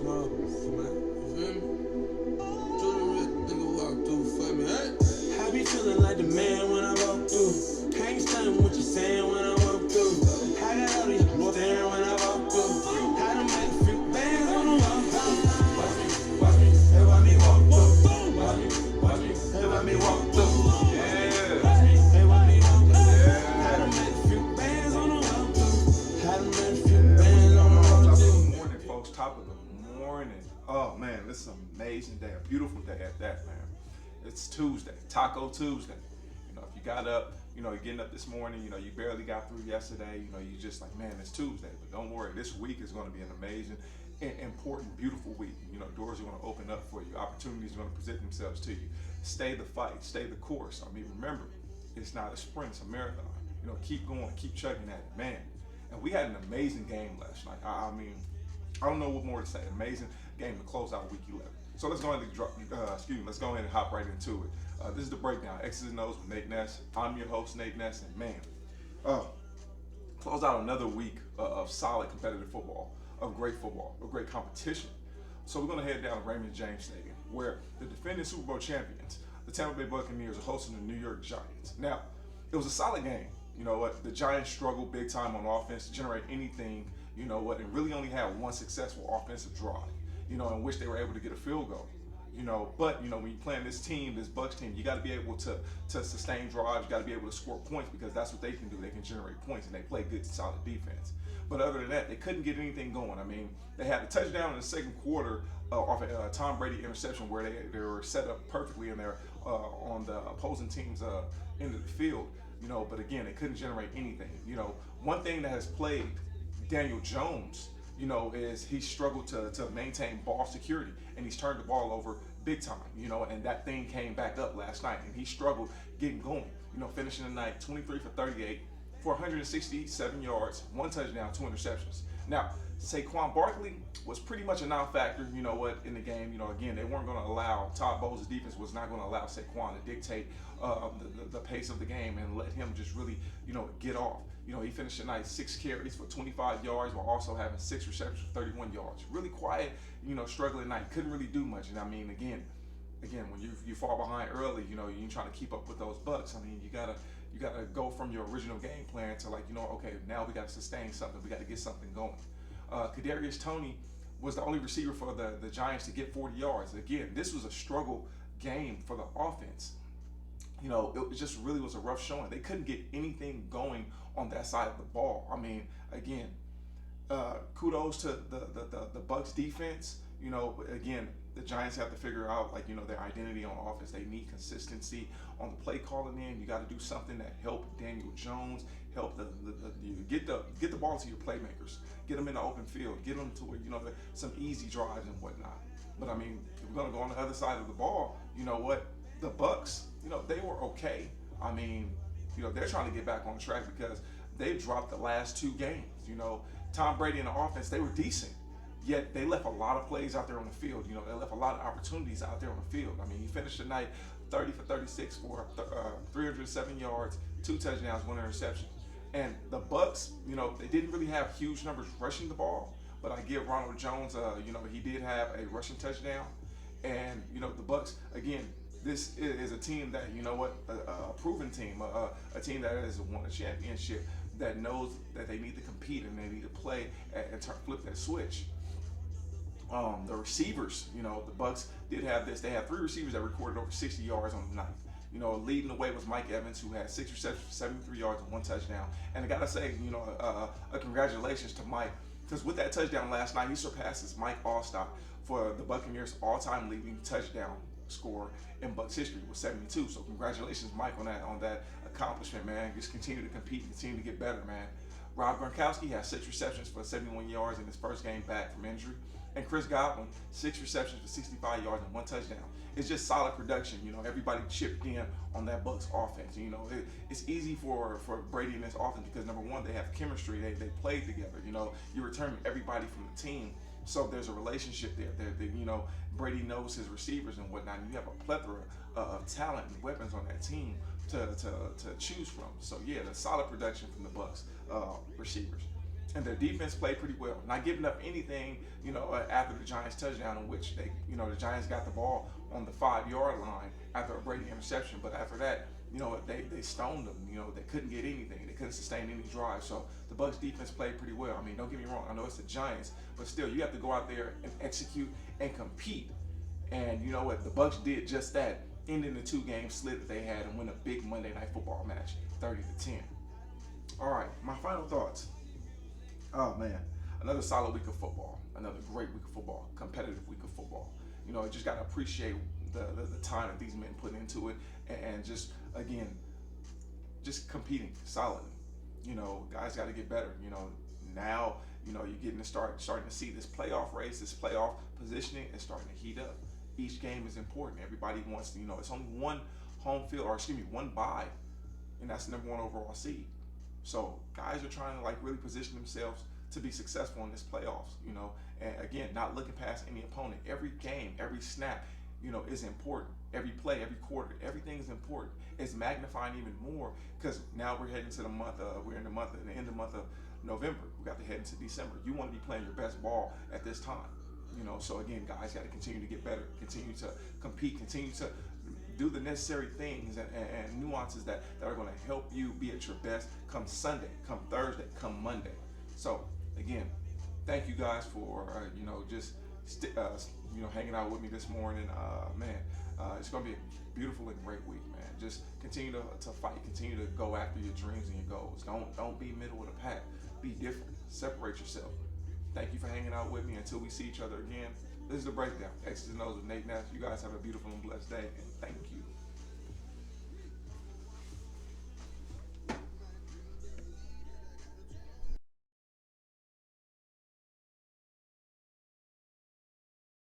small, man. You feel me? Do the real nigga walk through for me, hey? I be feeling like the man when I walk through. Can't stand what you saying when I walk through. I got all these staring when I walk through. How to make a few bands when I walk through. Watch me, hey, watch me walk through. Watch me, hey, watch me walk through. Yeah. Watch me, hey, watch me walk through. How to make a few bands on the walk through. How to make a few bands on the walk through. Top of the morning, folks. Top of the morning. Oh man, this is an amazing day, a beautiful day at that, man. It's Tuesday, Taco Tuesday. You know, if you got up, you know, you're getting up this morning, you know, you barely got through yesterday, you know, you just like, man, it's Tuesday. But don't worry, this week is going to be an amazing, important, beautiful week. You know, doors are going to open up for you. Opportunities are going to present themselves to you. Stay the fight, stay the course. I mean, remember, it's not a sprint, it's a marathon. You know, keep going, keep chugging at it, man. And we had an amazing game last night. I mean, I don't know what more to say. Amazing game to close out week 11. So let's go ahead and let's go ahead and hop right into it. This is the breakdown, X's and O's with Nate Ness. I'm your host, Nate Ness, and man, close out another week of solid competitive football, of great competition. So we're gonna head down to Raymond James Stadium, where the defending Super Bowl champions, the Tampa Bay Buccaneers, are hosting the New York Giants. Now, it was a solid game. You know what? The Giants struggled big time on offense to generate anything, you know what, and really only had one successful offensive drive, you know, in which they were able to get a field goal. You know, but you know, when you're playing this team, this Bucs team, you got to be able to sustain drives. You got to be able to score points because that's what they can do. They can generate points and they play good, solid defense. But other than that, they couldn't get anything going. I mean, they had a touchdown in the second quarter off a Tom Brady interception where they were set up perfectly in there on the opposing team's end of the field. You know, but again, they couldn't generate anything. You know, one thing that has plagued Daniel Jones, you know, is he struggled to maintain ball security, and he's turned the ball over big time, you know, and that thing came back up last night, and he struggled getting going, you know, finishing the night 23 for 38 for 167 yards, 1 touchdown, 2 interceptions. Now, Saquon Barkley was pretty much a non-factor, you know what, in the game. You know, again, they weren't going to allow, Todd Bowles' defense was not going to allow Saquon to dictate the pace of the game and let him just really, you know, get off. You know, he finished the night 6 carries for 25 yards while also having 6 receptions for 31 yards. Really quiet, you know, struggling night. Couldn't really do much. And I mean, again, when you fall behind early, you know, you're trying to keep up with those Bucs. I mean, you gotta go from your original game plan to, like, you know, okay, now we got to sustain something. We got to get something going. Kadarius Toney was the only receiver for the Giants to get 40 yards. Again, this was a struggle game for the offense. You know, it just really was a rough showing. They couldn't get anything going on that side of the ball. I mean, again, kudos to the Bucs defense. You know, again, the Giants have to figure out, like, you know, their identity on offense. They need consistency on the play calling in. You got to do something that help Daniel Jones, help you get the ball to your playmakers, get them in the open field, get them to where, you know, some easy drives and whatnot. But I mean, if we're gonna go on the other side of the ball, you know what, the Bucs, you know, they were okay. I mean, you know, they're trying to get back on track because they dropped the last 2 games. You know, Tom Brady and the offense, they were decent. Yet they left a lot of plays out there on the field. You know, they left a lot of opportunities out there on the field. I mean, he finished the night 30 for 36 for 307 yards, 2 touchdowns, 1 interception. And the Bucs, you know, they didn't really have huge numbers rushing the ball, but I give Ronald Jones, you know, he did have a rushing touchdown. And, you know, the Bucs, again, this is a team that, you know what, a proven team, a team that has won a championship, that knows that they need to compete and they need to play and flip that switch. The receivers, you know, the Bucs did have this. They had 3 receivers that recorded over 60 yards on the night. You know, leading the way was Mike Evans, who had 6 receptions for 73 yards and 1 touchdown. And I gotta say, you know, a congratulations to Mike, because with that touchdown last night, he surpasses Mike Allstott for the Buccaneers' all-time leading touchdown score in Bucs history with 72. So congratulations, Mike, on that accomplishment, man. Just continue to compete, continue to get better, man. Rob Gronkowski had 6 receptions for 71 yards in his first game back from injury. And Chris Godwin, 6 receptions for 65 yards and 1 touchdown. It's just solid production. You know, everybody chipped in on that Bucs offense. You know, it's easy for Brady and this offense because, number one, they have chemistry. They played together. You know, you're returning everybody from the team. So there's a relationship there. You know, Brady knows his receivers and whatnot. And you have a plethora of talent and weapons on that team to choose from. So, yeah, the solid production from the Bucs receivers. and their defense played pretty well, not giving up anything, after the Giants touchdown, in which the Giants got the ball on the 5-yard line after a Brady interception. But after that, they stoned them. They couldn't get anything. They couldn't sustain any drive. So the Bucs defense played pretty well. I mean, don't get me wrong. I know it's the Giants, but still, you have to go out there and execute and compete. And you know what? The Bucs did just that, ending the 2-game slip that they had and win a big Monday Night Football match, 30-10. All right, my final thoughts. Oh man, another solid week of football, another great week of football, competitive week of football. You just got to appreciate the time that these men put into it, and just again, just competing solidly. Guys got to get better. Now you're getting to starting to see this playoff race, this playoff positioning is starting to heat up. Each game is important. Everybody wants to, it's only one one bye, and that's the #1 overall seed. So guys are trying to really position themselves to be successful in this playoffs, and again, not looking past any opponent. Every game, every snap, is important. Every play, every quarter, everything is important. It's magnifying even more because now we're heading to the month. We're in the end of the month of November. We got to head into December. You want to be playing your best ball at this time. So again, guys got to continue to get better, continue to compete, continue to do the necessary things and nuances that are going to help you be at your best come Sunday, come Thursday, come Monday. So again, thank you guys for hanging out with me this morning. It's going to be a beautiful and great week, man. Just continue to fight, continue to go after your dreams and your goals. Don't be middle of the pack. Be different. Separate yourself. Thank you for hanging out with me. Until we see each other again, this is The Breakdown. X's and O's with Nate Ness. You guys have a beautiful and blessed day, and thank you.